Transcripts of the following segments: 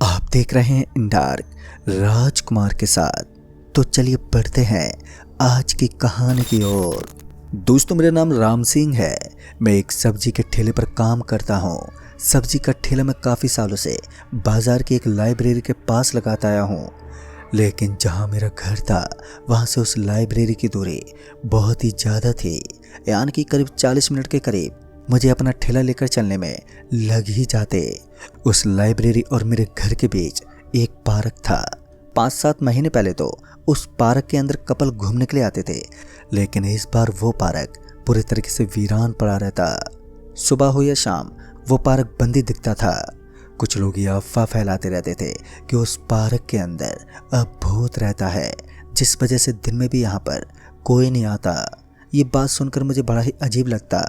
आप देख रहे हैं इन डार्क राजकुमार के साथ। तो चलिए बढ़ते हैं आज की कहानी की ओर। दोस्तों, मेरा नाम राम सिंह है। मैं एक सब्जी के ठेले पर काम करता हूँ। सब्जी का ठेला मैं काफ़ी सालों से बाजार की एक लाइब्रेरी के पास लगाता आया हूँ, लेकिन जहाँ मेरा घर था वहाँ से उस लाइब्रेरी की दूरी बहुत ही ज़्यादा थी, यानी कि करीब 40 मिनट के करीब मुझे अपना ठेला लेकर चलने में लग ही जाते। उस लाइब्रेरी और मेरे घर के बीच एक पार्क था। 5-7 महीने पहले तो उस पार्क के अंदर कपल घूमने के लिए आते थे, लेकिन इस बार वो पार्क पूरी तरीके से वीरान पड़ा रहता। सुबह हो या शाम वो पार्क बंद ही दिखता था। कुछ लोग ये अफवाह फैलाते रहते थे कि उस पार्क के अंदर अब भूत रहता है, जिस वजह से दिन में भी यहाँ पर कोई नहीं आता। ये बात सुनकर मुझे बड़ा ही अजीब लगता,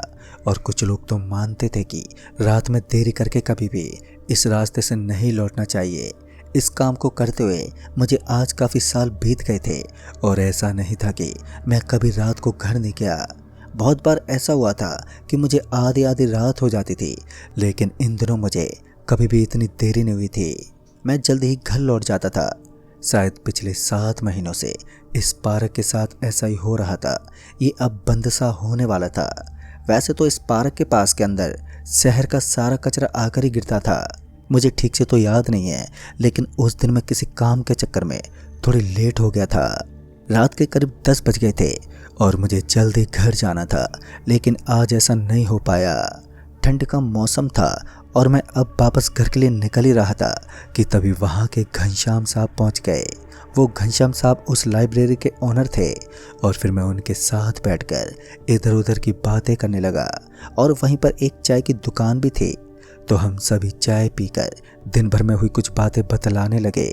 और कुछ लोग तो मानते थे कि रात में देरी करके कभी भी इस रास्ते से नहीं लौटना चाहिए। इस काम को करते हुए मुझे आज काफ़ी साल बीत गए थे, और ऐसा नहीं था कि मैं कभी रात को घर नहीं गया। बहुत बार ऐसा हुआ था कि मुझे आधी आधी रात हो जाती थी, लेकिन इन दिनों मुझे कभी भी इतनी देरी नहीं हुई थी। मैं जल्दी ही घर लौट जाता था। शायद पिछले 7 महीनों से इस पार्क के साथ ऐसा ही हो रहा था। ये अब बंद सा होने वाला था। वैसे तो इस पार्क के पास के अंदर शहर का सारा कचरा आकर ही गिरता था। मुझे ठीक से तो याद नहीं है, लेकिन उस दिन मैं किसी काम के चक्कर में थोड़ी लेट हो गया था। रात के करीब 10 बज गए थे और मुझे जल्दी घर जाना था, लेकिन आज ऐसा नहीं हो पाया। ठंड का मौसम था और मैं अब वापस घर के लिए निकल ही रहा था कि तभी वहाँ के घनश्याम साहब पहुँच गए। वो घनश्याम साहब उस लाइब्रेरी के ओनर थे, और फिर मैं उनके साथ बैठकर इधर उधर की बातें करने लगा। और वहीं पर एक चाय की दुकान भी थी, तो हम सभी चाय पीकर दिन भर में हुई कुछ बातें बतलाने लगे।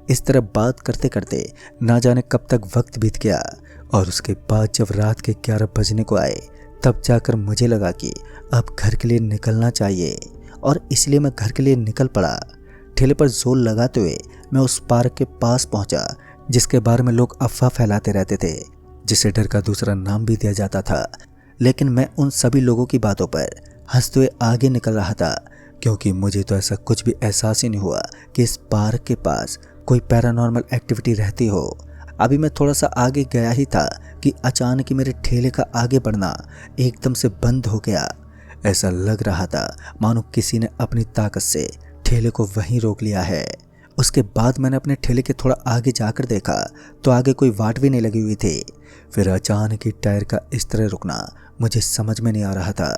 इस तरह बात करते करते ना जाने कब तक वक्त बीत गया, और उसके बाद जब रात के 11 बजने को आए तब जाकर मुझे लगा कि अब घर के लिए निकलना चाहिए, और इसलिए मैं घर के लिए निकल पड़ा। ठेले पर जोर लगाते हुए मैं उस पार्क के पास पहुंचा, जिसके बारे में लोग अफवाह फैलाते रहते थे, जिसे डर का दूसरा नाम भी दिया जाता था। लेकिन मैं उन सभी लोगों की बातों पर हंसते हुए आगे निकल रहा था, क्योंकि मुझे तो ऐसा कुछ भी एहसास ही नहीं हुआ कि इस पार्क के पास कोई पैरानॉर्मल एक्टिविटी रहती हो। अभी मैं थोड़ा सा आगे गया ही था कि अचानक ही मेरे ठेले का आगे बढ़ना एकदम से बंद हो गया। ऐसा लग रहा था मानो किसी ने अपनी ताकत से ठेले को वहीं रोक लिया है। उसके बाद मैंने अपने ठेले के थोड़ा आगे जाकर देखा तो आगे कोई वाट भी नहीं लगी हुई थी। फिर अचानक ही टायर का इस तरह रुकना मुझे समझ में नहीं आ रहा था,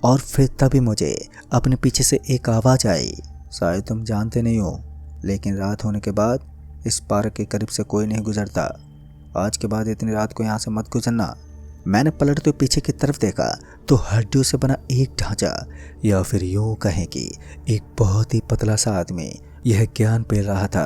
और फिर तभी मुझे अपने पीछे से एक आवाज़ आई। शायद तुम जानते नहीं हो, लेकिन रात होने के बाद इस पार्क के करीब से कोई नहीं गुजरता। आज के बाद इतनी रात को यहाँ से मत गुजरना। मैंने पलटते हुए पीछे की तरफ देखा तो हड्डियों से बना एक ढांचा, या फिर यूं कहें कि एक बहुत ही पतला सा आदमी यह ज्ञान पेल रहा था।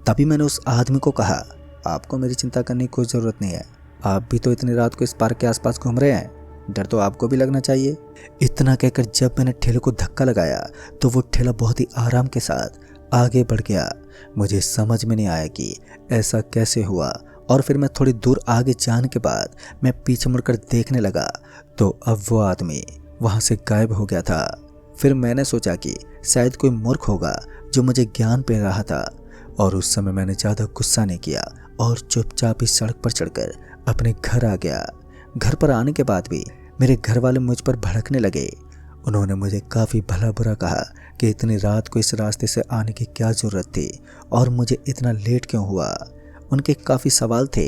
तभी मैंने उस आदमी को कहा, आपको मेरी चिंता करने की कोई ज़रूरत नहीं है। आप भी तो इतनी रात को इस पार्क के आसपास घूम रहे हैं, डर तो आपको भी लगना चाहिए। इतना कहकर जब मैंने ठेले को धक्का लगाया तो वो ठेला बहुत ही आराम के साथ आगे बढ़ गया। मुझे समझ में नहीं आया कि ऐसा कैसे हुआ, और फिर मैं थोड़ी दूर आगे जाने के बाद मैं पीछे मुड़कर देखने लगा तो अब वो आदमी वहाँ से गायब हो गया था। फिर मैंने सोचा कि शायद कोई मूर्ख होगा जो मुझे ज्ञान पे रहा था, और उस समय मैंने ज़्यादा गुस्सा नहीं किया और चुपचाप इस सड़क पर चढ़कर अपने घर आ गया। घर पर आने के बाद भी मेरे घर वाले मुझ पर भड़कने लगे। उन्होंने मुझे काफ़ी भला बुरा कहा कि इतनी रात को इस रास्ते से आने की क्या ज़रूरत थी, और मुझे इतना लेट क्यों हुआ। उनके काफ़ी सवाल थे,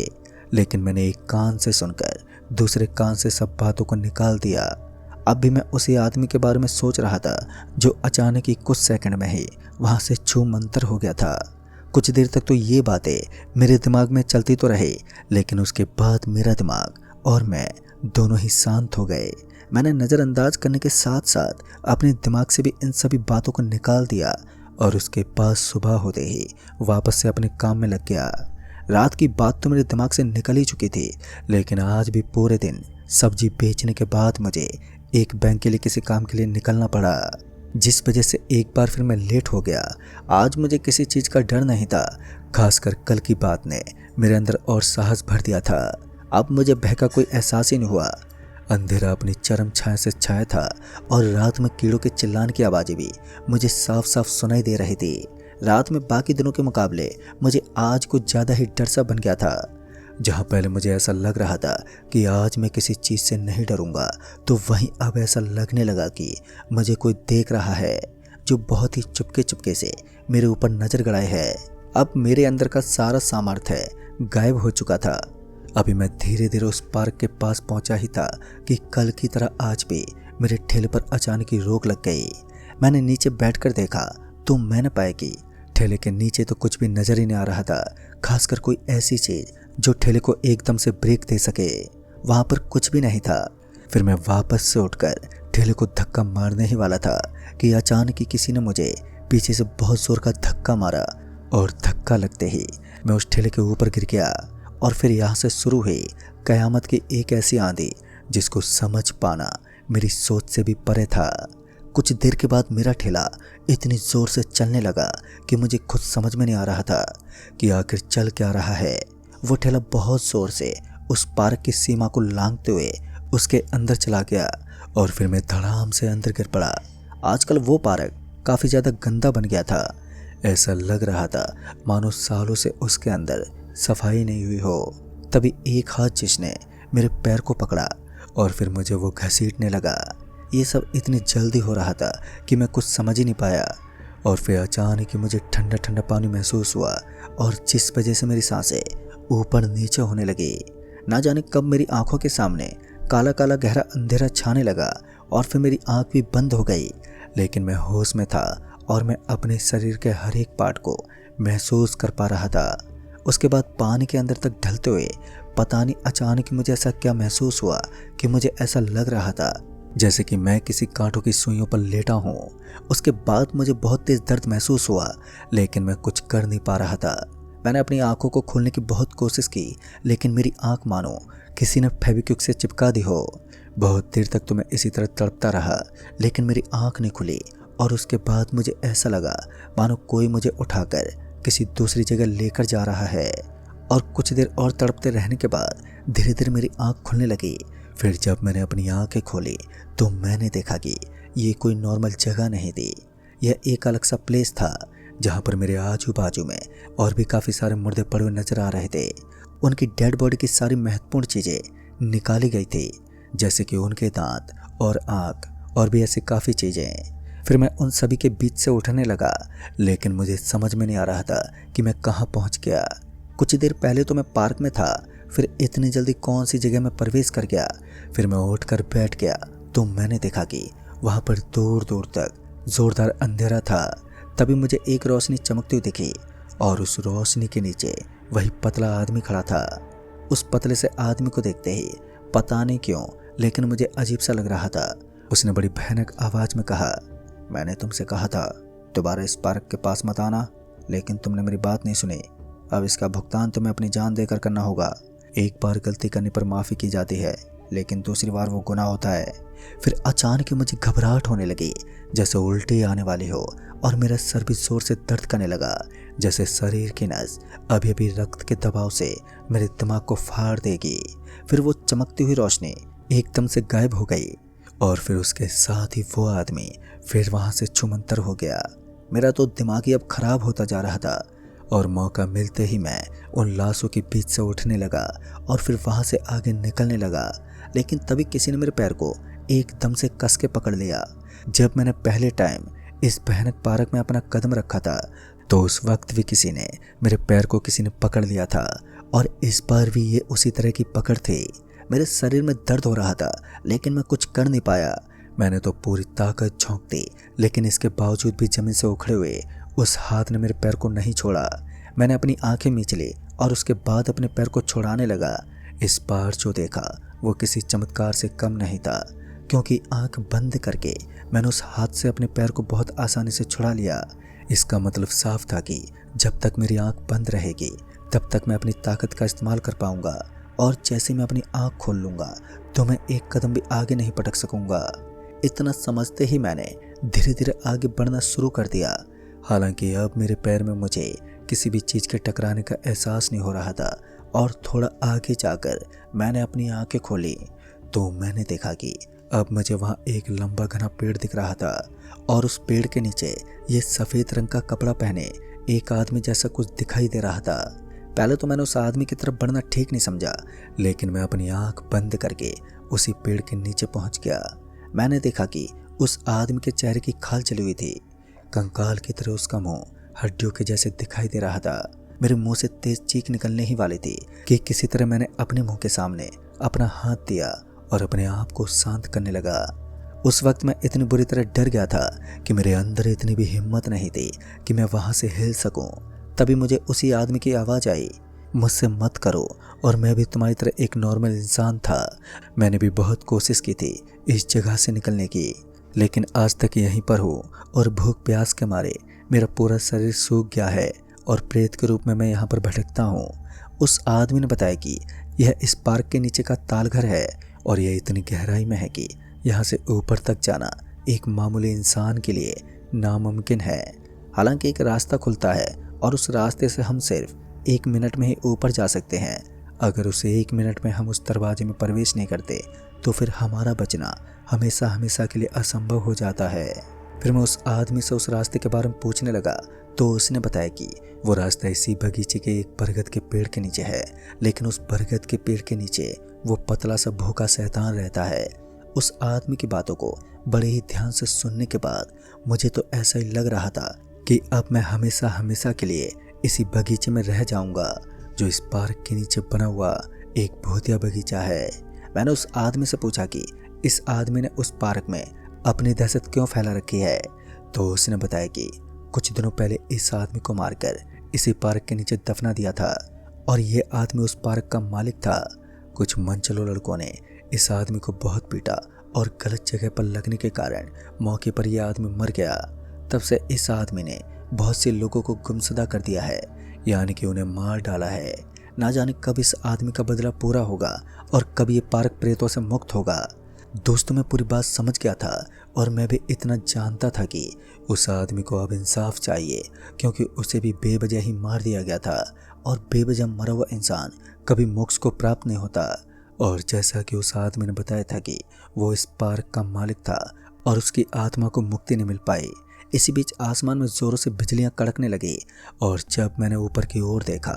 लेकिन मैंने एक कान से सुनकर दूसरे कान से सब बातों को निकाल दिया। अब भी मैं उसी आदमी के बारे में सोच रहा था जो अचानक ही कुछ सेकंड में ही वहाँ से छू मंतर हो गया था। कुछ देर तक तो ये बातें मेरे दिमाग में चलती तो रही, लेकिन उसके बाद मेरा दिमाग और मैं दोनों ही शांत हो गए। मैंने नज़रअंदाज करने के साथ साथ अपने दिमाग से भी इन सभी बातों को निकाल दिया, और उसके बाद सुबह होते ही वापस से अपने काम में लग गया। रात की बात तो मेरे दिमाग से निकल ही चुकी थी, लेकिन आज भी पूरे दिन सब्जी बेचने के बाद मुझे एक बैंक के लिए किसी काम के लिए निकलना पड़ा, जिस वजह से एक बार फिर मैं लेट हो गया। आज मुझे किसी चीज़ का डर नहीं था, खासकर कल की बात ने मेरे अंदर और साहस भर दिया था। अब मुझे भय का कोई एहसास ही नहीं हुआ। अंधेरा अपनी चरम छाया से छाया था, और रात में कीड़ों के चिल्लाने की आवाज़ें भी मुझे साफ साफ सुनाई दे रही थी। रात में बाकी दिनों के मुकाबले मुझे आज कुछ ज़्यादा ही डर सा बन गया था। जहाँ पहले मुझे ऐसा लग रहा था कि आज मैं किसी चीज़ से नहीं डरूंगा, तो वहीं अब ऐसा लगने लगा कि मुझे कोई देख रहा है, जो बहुत ही चुपके चुपके से मेरे ऊपर नज़र गड़ाए है। अब मेरे अंदर का सारा सामर्थ्य गायब हो चुका था। अभी मैं धीरे धीरे उस पार्क के पास पहुंचा ही था कि कल की तरह आज भी मेरे ठेले पर अचानक ही रोक लग गई। मैंने नीचे बैठकर देखा तो मैंने पाया कि ठेले के नीचे तो कुछ भी नजर ही नहीं आ रहा था, खासकर कोई ऐसी चीज जो ठेले को एकदम से ब्रेक दे सके। वहां पर कुछ भी नहीं था। फिर मैं वापस से उठकर ठेले को धक्का मारने ही वाला था कि अचानक ही किसी ने मुझे पीछे से बहुत जोर का धक्का मारा और धक्का लगते ही मैं उस ठेले के ऊपर गिर गया। और फिर यहाँ से शुरू हुई कयामत की एक ऐसी आंधी जिसको समझ पाना मेरी सोच से भी परे था। कुछ देर के बाद मेरा ठेला इतनी जोर से चलने लगा कि मुझे खुद समझ में नहीं आ रहा था कि आखिर चल क्या रहा है। वो ठेला बहुत जोर से उस पार्क की सीमा को लांघते हुए उसके अंदर चला गया और फिर मैं धड़ाम से अंदर गिर पड़ा। आजकल वो पार्क काफ़ी ज़्यादा गंदा बन गया था। ऐसा लग रहा था मानो सालों से उसके अंदर सफाई नहीं हुई हो। तभी एक हाथ जिसने मेरे पैर को पकड़ा और फिर मुझे वो घसीटने लगा। ये सब इतनी जल्दी हो रहा था कि मैं कुछ समझ ही नहीं पाया। और फिर अचानक ही मुझे ठंडा ठंडा पानी महसूस हुआ और जिस वजह से मेरी सांसें ऊपर नीचे होने लगी। ना जाने कब मेरी आंखों के सामने काला काला गहरा अंधेरा छाने लगा और फिर मेरी आंख भी बंद हो गई। लेकिन मैं होश में था और मैं अपने शरीर के हर एक पार्ट को महसूस कर पा रहा था। उसके बाद पानी के अंदर तक ढलते हुए पता नहीं अचानक ही मुझे ऐसा क्या महसूस हुआ कि मुझे ऐसा लग रहा था जैसे कि मैं किसी कांटों की सुइयों पर लेटा हूँ। उसके बाद मुझे बहुत तेज दर्द महसूस हुआ, लेकिन मैं कुछ कर नहीं पा रहा था। मैंने अपनी आंखों को खोलने की बहुत कोशिश की, लेकिन मेरी आंख मानो किसी ने फेविक्विक से चिपका दी हो। बहुत देर तक तो मैं इसी तरह तड़पता रहा, लेकिन मेरी आंख नहीं खुली। और उसके बाद मुझे ऐसा लगा मानो कोई मुझे उठाकर किसी दूसरी जगह लेकर जा रहा है। और कुछ देर और तड़पते रहने के बाद धीरे धीरे मेरी आंख खुलने लगी। फिर जब मैंने अपनी आंखें खोली तो मैंने देखा कि ये कोई नॉर्मल जगह नहीं थी। यह एक अलग सा प्लेस था जहाँ पर मेरे आजू बाजू में और भी काफ़ी सारे मुर्दे पड़े हुए नजर आ रहे थे। उनकी डेड बॉडी की सारी महत्वपूर्ण चीज़ें निकाली गई थी, जैसे कि उनके दांत और आँख और भी ऐसी काफ़ी चीज़ें। फिर मैं उन सभी के बीच से उठने लगा, लेकिन मुझे समझ में नहीं आ रहा था कि मैं कहाँ पहुँच गया। कुछ देर पहले तो मैं पार्क में था, फिर इतनी जल्दी कौन सी जगह में प्रवेश कर गया। फिर मैं उठकर बैठ गया तो मैंने देखा कि वहाँ पर दूर दूर तक जोरदार अंधेरा था। तभी मुझे एक रोशनी चमकती हुई दिखी और उस रोशनी के नीचे वही पतला आदमी खड़ा था। उस पतले से आदमी को देखते ही पता नहीं क्यों, लेकिन मुझे अजीब सा लग रहा था। उसने बड़ी भयानक आवाज़ में कहा, मैंने तुमसे कहा था दोबारा इस पार्क के पास मत आना, लेकिन तुमने मेरी बात नहीं सुनी। अब इसका भुगतान तुम्हें अपनी जान देकर करना होगा। एक बार गलती करने पर माफ़ी की जाती है, लेकिन दूसरी बार वो गुनाह होता है। फिर अचानक ही मुझे घबराहट होने लगी, जैसे उल्टी आने वाली हो, और मेरा सर भी जोर से दर्द करने लगा, जैसे शरीर की नस अभी अभी रक्त के दबाव से मेरे दिमाग को फाड़ देगी। फिर वो चमकती हुई रोशनी एकदम से गायब हो गई और फिर उसके साथ ही वो आदमी फिर वहाँ से छूमंतर हो गया। मेरा तो दिमाग ही अब खराब होता जा रहा था और मौका मिलते ही मैं उन लाशों के बीच से उठने लगा और फिर वहाँ से आगे निकलने लगा। लेकिन तभी किसी ने मेरे पैर को एकदम से कस के पकड़ लिया। जब मैंने पहले टाइम इस भयानक पार्क में अपना कदम रखा था तो उस वक्त भी किसी ने मेरे पैर को किसी ने पकड़ लिया था और इस बार भी ये उसी तरह की पकड़ थी। मेरे शरीर में दर्द हो रहा था, लेकिन मैं कुछ कर नहीं पाया। मैंने तो पूरी ताकत झोंक दी, लेकिन इसके बावजूद भी जमीन से उखड़े हुए उस हाथ ने मेरे पैर को नहीं छोड़ा। मैंने अपनी आंखें मीच ली और उसके बाद अपने पैर को छुड़ाने लगा। इस बार जो देखा वो किसी चमत्कार से कम नहीं था, क्योंकि आंख बंद करके मैंने उस हाथ से अपने पैर को बहुत आसानी से छुड़ा लिया। इसका मतलब साफ था कि जब तक मेरी आंख बंद रहेगी तब तक मैं अपनी ताकत का इस्तेमाल कर पाऊंगा, और जैसे मैं अपनी आंख खोल लूंगा तो मैं एक कदम भी आगे नहीं पटक सकूंगा। इतना समझते ही मैंने धीरे धीरे आगे बढ़ना शुरू कर दिया। हालांकि अब मेरे पैर में मुझे किसी भी चीज़ के टकराने का एहसास नहीं हो रहा था, और थोड़ा आगे जाकर मैंने अपनी आंखें खोली तो मैंने देखा कि अब मुझे वहाँ एक लंबा घना पेड़ दिख रहा था, और उस पेड़ के नीचे ये सफ़ेद रंग का कपड़ा पहने एक आदमी जैसा कुछ दिखाई दे रहा था। पहले तो मैंने उस आदमी की तरफ बढ़ना ठीक नहीं समझा, लेकिन मैं अपनी आंख बंद करके उसी पेड़ के नीचे पहुंच गया। मैंने देखा कि उस आदमी के चेहरे की खाल चली हुई थी। कंकाल की तरह उसका मुंह हड्डियों के जैसे दिखाई दे रहा था। मेरे मुंह से तेज चीख निकलने ही वाली थी कि किसी तरह मैंने अपने मुंह के सामने अपना हाथ दिया और अपने आप को शांत करने लगा। उस वक्त मैं इतनी बुरी तरह डर गया था कि मेरे अंदर इतनी भी हिम्मत नहीं थी कि मैं वहां से हिल सकूं। तभी मुझे उसी आदमी की आवाज़ आई, मुझसे मत करो, और मैं भी तुम्हारी तरह एक नॉर्मल इंसान था। मैंने भी बहुत कोशिश की थी इस जगह से निकलने की, लेकिन आज तक यहीं पर हूँ और भूख प्यास के मारे मेरा पूरा शरीर सूख गया है और प्रेत के रूप में मैं यहाँ पर भटकता हूँ। उस आदमी ने बताया कि यह इस पार्क के नीचे का तालघर है और यह इतनी गहराई में है कि यहाँ से ऊपर तक जाना एक मामूली इंसान के लिए नामुमकिन है। हालांकि एक रास्ता खुलता है और उस रास्ते से हम सिर्फ 1 मिनट में ही ऊपर जा सकते हैं। अगर उसे 1 मिनट में हम उस दरवाजे में प्रवेश नहीं करते तो फिर हमारा बचना हमेशा हमेशा के लिए असंभव हो जाता है। फिर मैं उस आदमी से उस रास्ते के बारे में पूछने लगा तो उसने बताया कि वो रास्ता इसी बगीचे के एक बरगद के पेड़ के नीचे है, लेकिन उस बरगद के पेड़ के नीचे वो पतला सा भूखा शैतान रहता है। उस आदमी की बातों को बड़े ही ध्यान से सुनने के बाद मुझे तो ऐसा ही लग रहा था कि अब मैं हमेशा हमेशा के लिए इसी बगीचे में रह जाऊंगा, जो इस पार्क के नीचे बना हुआ एक भूतिया बगीचा है। मैंने उस आदमी से पूछा कि इस आदमी ने उस पार्क में अपनी दहशत क्यों फैला रखी है, तो उसने बताया कि कुछ दिनों पहले इस आदमी को मारकर इसी पार्क के नीचे दफना दिया था और ये आदमी उस पार्क का मालिक था। कुछ मनचलो लड़कों ने इस आदमी को बहुत पीटा और गलत जगह पर लगने के कारण मौके पर यह आदमी मर गया। तब से इस आदमी ने बहुत से लोगों को गुमशुदा कर दिया है, यानी कि उन्हें मार डाला है। ना जाने कब इस आदमी का बदला पूरा होगा और कब ये पार्क प्रेतों से मुक्त होगा। दोस्तों, मैं पूरी बात समझ गया था और मैं भी इतना जानता था कि उस आदमी को अब इंसाफ चाहिए, क्योंकि उसे भी बेवजह ही मार दिया गया था और बेवजह मरा हुआ इंसान कभी मोक्ष को प्राप्त नहीं होता। और जैसा कि उस आदमी ने बताया था कि वो इस पार्क का मालिक था और उसकी आत्मा को मुक्ति नहीं मिल पाई। इसी बीच आसमान में जोरों से बिजलियां कड़कने लगी और जब मैंने ऊपर की ओर देखा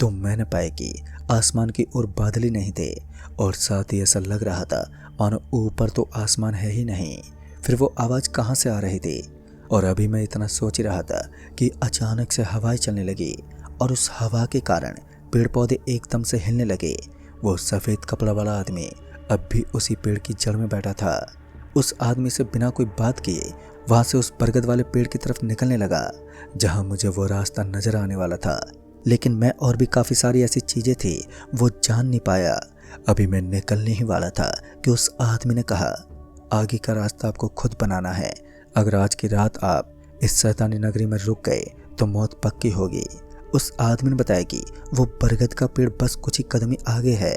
तो मैंने पाया कि आसमान की ओर बादल ही नहीं थे और साथ ही ऐसा लग रहा था मानो ऊपर तो आसमान है ही नहीं। फिर वो आवाज़ कहाँ से आ रही थी? और अभी मैं इतना सोच रहा था कि अचानक से हवाएं चलने लगी और उस हवा के कारण पेड़ पौधे एकदम से हिलने लगे। वो सफ़ेद कपड़ा वाला आदमी अब भी उसी पेड़ की जड़ में बैठा था। उस आदमी से बिना कोई बात किए वहाँ से उस बरगद वाले पेड़ की तरफ निकलने लगा जहाँ मुझे वो रास्ता नजर आने वाला था, लेकिन मैं और भी काफ़ी सारी ऐसी चीज़ें थी वो जान नहीं पाया। अभी मैं निकलने ही वाला था कि उस आदमी ने कहा, आगे का रास्ता आपको खुद बनाना है। अगर आज की रात आप इस शैतानी नगरी में रुक गए तो मौत पक्की होगी। उस आदमी ने बताया कि वो बरगद का पेड़ बस कुछ ही कदम ही आगे है,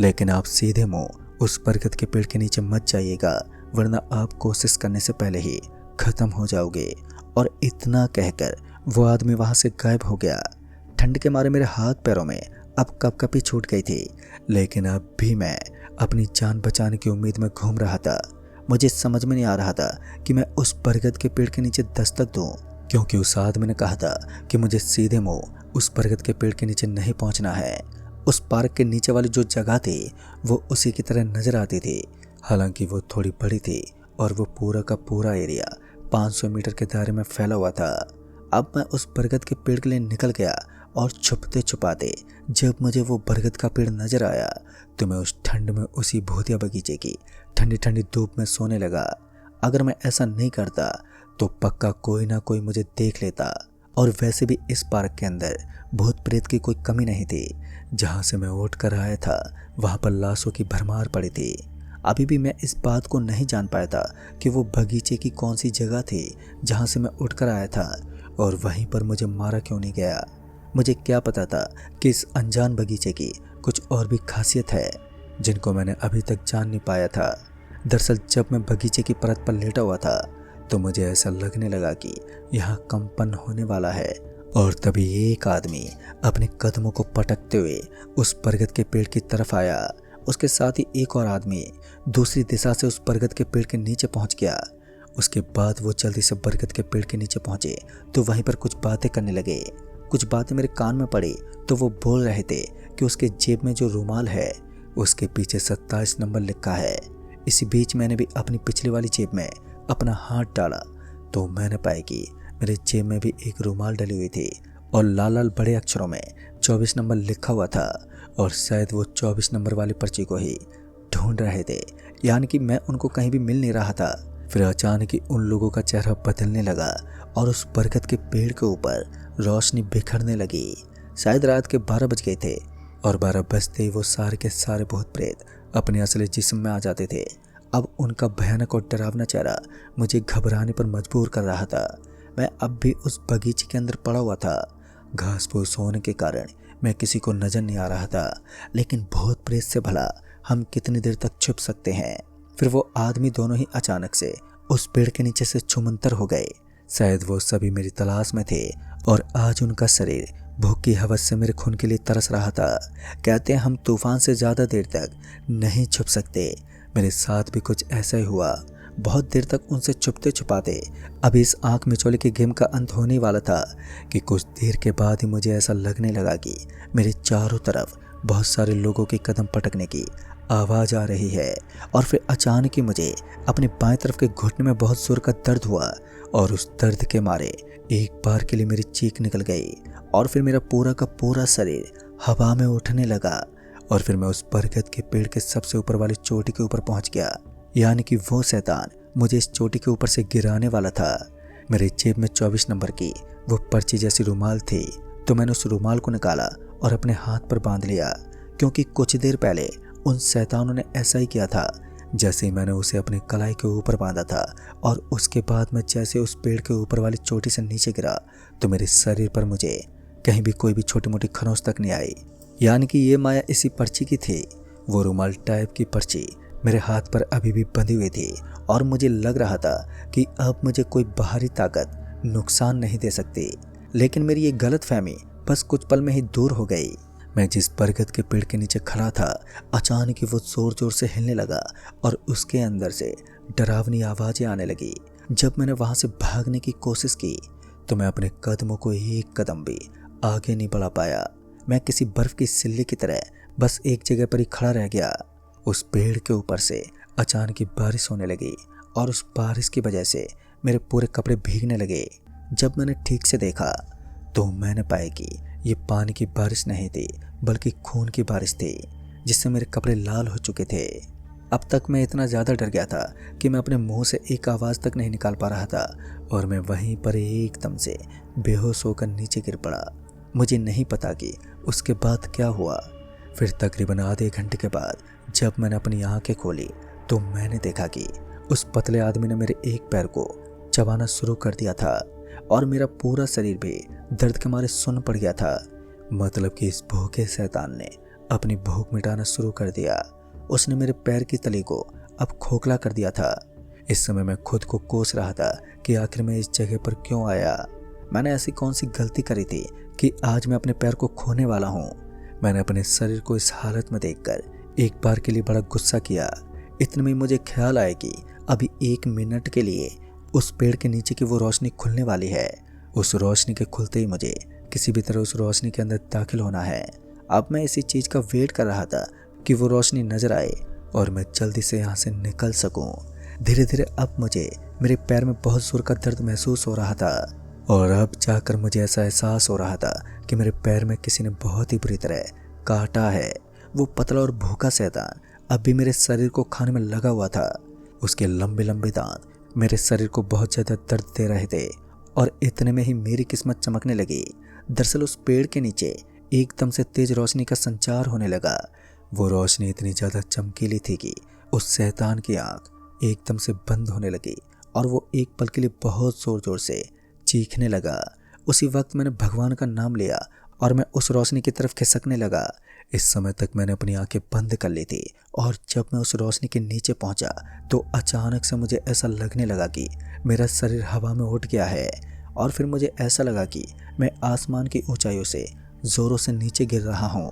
लेकिन आप सीधे मुंह उस बरगद के पेड़ के नीचे मत जाइएगा, वरना आप कोशिश करने से पहले ही खत्म हो जाओगे। और इतना कहकर वो आदमी वहां से गायब हो गया। ठंड के मारे मेरे हाथ पैरों में अब कपकपी छूट गई थी, लेकिन अब भी मैं अपनी जान बचाने की उम्मीद में घूम रहा था। मुझे समझ में नहीं आ रहा था कि मैं उस बरगद के पेड़ के नीचे दस्तक दूं, क्योंकि उस आदमी ने कहा था कि मुझे सीधे मुंह उस बरगद के पेड़ के नीचे नहीं पहुंचना है। उस पार्क के नीचे वाली जो जगह थी वो उसी की तरह नजर आती थी, हालांकि वो थोड़ी बड़ी थी और वो पूरा का पूरा एरिया 500 मीटर के दायरे में फैला हुआ था। अब मैं उस बरगद के पेड़ के लिए निकल गया और छुपते छुपाते जब मुझे वो बरगद का पेड़ नजर आया तो मैं उस ठंड में उसी भूतिया बगीचे की ठंडी ठंडी धूप में सोने लगा। अगर मैं ऐसा नहीं करता तो पक्का कोई ना कोई मुझे देख लेता, और वैसे भी इस पार्क के अंदर भूत प्रेत की कोई कमी नहीं थी। जहाँ से मैं उठ कर आया था वहाँ पर लाशों की भरमार पड़ी थी। अभी भी मैं इस बात को नहीं जान पाया था कि वो बगीचे की कौन सी जगह थी जहाँ से मैं उठकर आया था और वहीं पर मुझे मारा क्यों नहीं गया। मुझे क्या पता था कि इस अनजान बगीचे की कुछ और भी खासियत है जिनको मैंने अभी तक जान नहीं पाया था। दरअसल जब मैं बगीचे की परत पर लेटा हुआ था तो मुझे ऐसा लगने लगा कि यहाँ कंपन होने वाला है, और तभी एक आदमी अपने कदमों को पटकते हुए उस बरगद के पेड़ की तरफ आया। उसके साथ ही एक और आदमी दूसरी दिशा से उस बरगद के पेड़ के नीचे पहुंच गया उसके बाद वो जल्दी से बरगद के पेड़ के नीचे पहुंचे तो वहीं पर कुछ बातें करने लगे। कुछ बातें मेरे कान में पड़ी तो वो बोल रहे थे कि उसके जेब में जो रुमाल है उसके पीछे 27 नंबर लिखा है। इसी बीच मैंने भी अपनी पिछली वाली जेब में अपना हाथ डाला तो मैंने पाया कि मेरे जेब में भी एक रुमाल डली हुई थी और लाल लाल बड़े अक्षरों में 24 नंबर लिखा हुआ था। और शायद वो 24 नंबर वाली पर्ची को ही ढूंढ रहे थे, यानी कि मैं उनको कहीं भी मिल नहीं रहा था। फिर अचानक ही उन लोगों का चेहरा बदलने लगा और उस बरगद के पेड़ के ऊपर रोशनी बिखरने लगी। शायद रात के 12 बज गए थे और 12 बजते ही वो सारे के सारे भूत प्रेत अपने असली जिस्म में आ जाते थे। अब उनका भयानक और डरावना चेहरा मुझे घबराने पर मजबूर कर रहा था। मैं अब भी उस बगीचे के अंदर पड़ा हुआ था। घास फूस होने के कारण मैं किसी को नजर नहीं आ रहा था, लेकिन भूत प्रेत से भला हम कितनी देर तक छुप सकते हैं। फिर वो आदमी दोनों ही अचानक से उस पेड़ के नीचे से छुमंतर हो गए। शायद वो सभी मेरी तलाश में थे और आज उनका शरीर भूख की हवस से मेरे खून के लिए तरस रहा था। कहते हैं हम तूफान से ज़्यादा देर तक नहीं छुप सकते। मेरे साथ भी कुछ ऐसा ही हुआ। बहुत देर तक उनसे छुपते छुपाते अब इस आंख मिचौले के गेम का अंत होने वाला था कि कुछ देर के बाद ही मुझे ऐसा लगने लगा कि मेरे चारों तरफ बहुत सारे लोगों के कदम पटकने की आवाज़ आ रही है। और फिर अचानक ही मुझे अपने बाएं तरफ के घुटने में बहुत जोर का दर्द हुआ और उस दर्द के मारे एक बार के लिए मेरी चीख निकल गई और फिर मेरा पूरा का पूरा शरीर हवा में उठने लगा। और फिर मैं उस बरगद के पेड़ के सबसे ऊपर वाली चोटी के ऊपर पहुंच गया, यानी कि वो शैतान मुझे इस चोटी के ऊपर से गिराने वाला था। मेरे जेब में 24 नंबर की वो पर्ची जैसी रुमाल थी, तो मैंने उस रुमाल को निकाला और अपने हाथ पर बांध लिया, क्योंकि कुछ देर पहले उन शैतानों ने ऐसा ही किया था। जैसे ही मैंने उसे अपनी कलाई के ऊपर बांधा था और उसके बाद मैं जैसे उस पेड़ के ऊपर वाली चोटी से नीचे गिरा तो मेरे शरीर पर मुझे कहीं भी कोई भी छोटी मोटी खरोंच तक नहीं आई, यानी कि ये माया इसी पर्ची की थी। वो रुमाल टाइप की पर्ची मेरे हाथ पर अभी भी बंधी हुई थी और मुझे लग रहा था कि अब मुझे कोई बाहरी ताकत नुकसान नहीं दे सकती। लेकिन मेरी ये गलतफहमी बस कुछ पल में ही दूर हो गई। मैं जिस बरगद के पेड़ के नीचे खड़ा था अचानक ही वो जोर जोर से हिलने लगा और उसके अंदर से डरावनी आवाज़ें आने लगी। जब मैंने वहाँ से भागने की कोशिश की तो मैं अपने कदमों को एक कदम भी आगे नहीं बढ़ा पाया। मैं किसी बर्फ की सिल्ली की तरह बस एक जगह पर ही खड़ा रह गया। उस पेड़ के ऊपर से अचानक ही बारिश होने लगी और उस बारिश की वजह से मेरे पूरे कपड़े भीगने लगे। जब मैंने ठीक से देखा तो मैंने पाया कि ये पानी की बारिश नहीं थी बल्कि खून की बारिश थी, जिससे मेरे कपड़े लाल हो चुके थे। अब तक मैं इतना ज़्यादा डर गया था कि मैं अपने मुंह से एक आवाज़ तक नहीं निकाल पा रहा था और मैं वहीं पर एकदम से बेहोश होकर नीचे गिर पड़ा। मुझे नहीं पता कि उसके बाद क्या हुआ। फिर तकरीबन आधे घंटे के बाद जब मैंने अपनी आंखें खोली तो मैंने देखा कि उस पतले आदमी ने मेरे एक पैर को चबाना शुरू कर दिया था और मेरा पूरा शरीर भी दर्द के मारे सुन्न पड़ गया था। मतलब कि इस भूखे शैतान ने अपनी भूख मिटाना शुरू कर दिया। उसने मेरे पैर की तली को अब खोखला कर दिया था। इस समय मैं खुद को कोस रहा था कि आखिर मैं इस जगह पर क्यों आया। मैंने ऐसी कौन सी गलती करी थी कि आज मैं अपने पैर को खोने वाला हूँ। मैंने अपने शरीर को इस हालत में देखकर एक बार के लिए बड़ा गुस्सा किया। इतने में मुझे ख्याल आया कि अभी 1 मिनट के लिए उस पेड़ के नीचे की वो रोशनी खुलने वाली है। उस रोशनी के खुलते ही मुझे किसी भी तरह उस रोशनी के अंदर दाखिल होना है। अब मैं इसी चीज़ का वेट कर रहा था कि वो रोशनी नजर आए और मैं जल्दी से यहाँ से निकल सकूं। धीरे धीरे अब मुझे मेरे पैर में बहुत जोर का दर्द महसूस हो रहा था और अब जाकर मुझे ऐसा एहसास हो रहा था कि मेरे पैर में किसी ने बहुत ही बुरी तरह काटा है। वो पतला और भूखा शैतान अब भी मेरे शरीर को खाने में लगा हुआ था। उसके लंबे लंबे दांत मेरे शरीर को बहुत ज़्यादा दर्द दे रहे थे और इतने में ही मेरी किस्मत चमकने लगी। दरअसल उस पेड़ के नीचे एकदम से तेज रोशनी का संचार होने लगा। वो रोशनी इतनी ज़्यादा चमकीली थी कि उस शैतान की आंख एकदम से बंद होने लगी और वो एक पल के लिए बहुत ज़ोर ज़ोर से चीखने लगा। उसी वक्त मैंने भगवान का नाम लिया और मैं उस रोशनी की तरफ खिसकने लगा। इस समय तक मैंने अपनी आंखें बंद कर ली थी और जब मैं उस रोशनी के नीचे पहुंचा तो अचानक से मुझे ऐसा लगने लगा कि मेरा शरीर हवा में उठ गया है और फिर मुझे ऐसा लगा कि मैं आसमान की ऊंचाइयों से ज़ोरों से नीचे गिर रहा हूँ।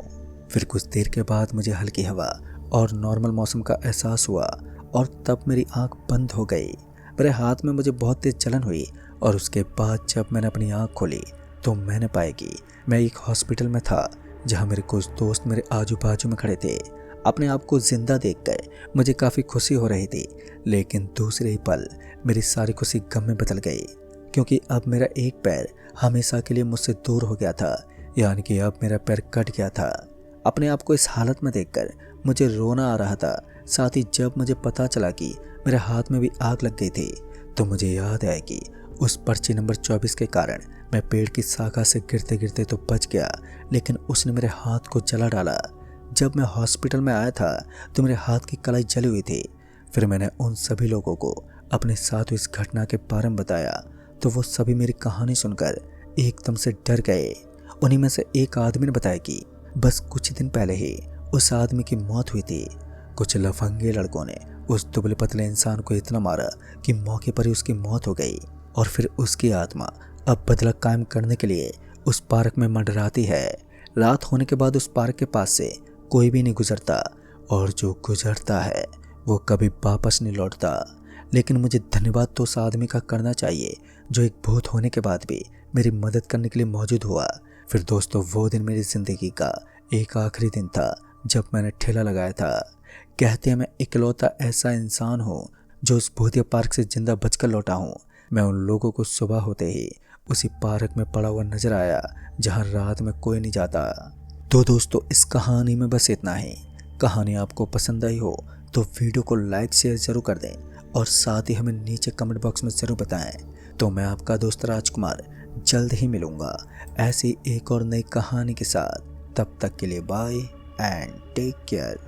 फिर कुछ देर के बाद मुझे हल्की हवा और नॉर्मल मौसम का एहसास हुआ और तब मेरी आंख बंद हो गई। मेरे हाथ में मुझे बहुत तेज जलन हुई और उसके बाद जब मैंने अपनी आँख खोली तो मैंने पाया कि मैं एक हॉस्पिटल में था जहाँ मेरे कुछ दोस्त मेरे आजू बाजू में खड़े थे। अपने आप को जिंदा देखकर मुझे काफ़ी खुशी हो रही थी, लेकिन दूसरे ही पल मेरी सारी खुशी गम में बदल गई, क्योंकि अब मेरा एक पैर हमेशा के लिए मुझसे दूर हो गया था, यानी कि अब मेरा पैर कट गया था। अपने आप को इस हालत में देखकर मुझे रोना आ रहा था। साथ ही जब मुझे पता चला कि मेरे हाथ में भी आग लग गई थी तो मुझे याद आया कि उस पर्ची नंबर 24 के कारण मैं पेड़ की शाखा से गिरते गिरते तो बच गया, लेकिन उसने मेरे हाथ को जला डाला। जब मैं हॉस्पिटल में आया था तो मेरे हाथ की कलाई जली हुई थी। फिर मैंने उन सभी लोगों को अपने साथ हुई इस घटना के बारे में बताया तो वो सभी मेरी कहानी सुनकर एकदम से डर गए। उन्हीं में से एक आदमी ने बताया कि बस कुछ दिन पहले ही उस आदमी की मौत हुई थी। कुछ लफंगे लड़कों ने उस दुबले पतले इंसान को इतना मारा कि मौके पर ही उसकी मौत हो गई और फिर उसकी आत्मा अब बदला कायम करने के लिए उस पार्क में मंडराती है। रात होने के बाद उस पार्क के पास से कोई भी नहीं गुजरता और जो गुजरता है वो कभी वापस नहीं लौटता। लेकिन मुझे धन्यवाद तो उस आदमी का करना चाहिए जो एक भूत होने के बाद भी मेरी मदद करने के लिए मौजूद हुआ। फिर दोस्तों, वो दिन मेरी ज़िंदगी का एक आखिरी दिन था जब मैंने ठेला लगाया था। कहते हैं मैं इकलौता ऐसा इंसान हूँ जो उस भूतिया पार्क से जिंदा बचकर लौटा हूँ। मैं उन लोगों को सुबह होते ही उसी पार्क में पड़ा हुआ नजर आया जहाँ रात में कोई नहीं जाता। तो दोस्तों, इस कहानी में बस इतना ही। कहानी आपको पसंद आई हो तो वीडियो को लाइक शेयर जरूर कर दें और साथ ही हमें नीचे कमेंट बॉक्स में ज़रूर बताएं। तो मैं आपका दोस्त राजकुमार जल्द ही मिलूँगा ऐसी एक और नई कहानी के साथ। तब तक के लिए बाय एंड टेक केयर।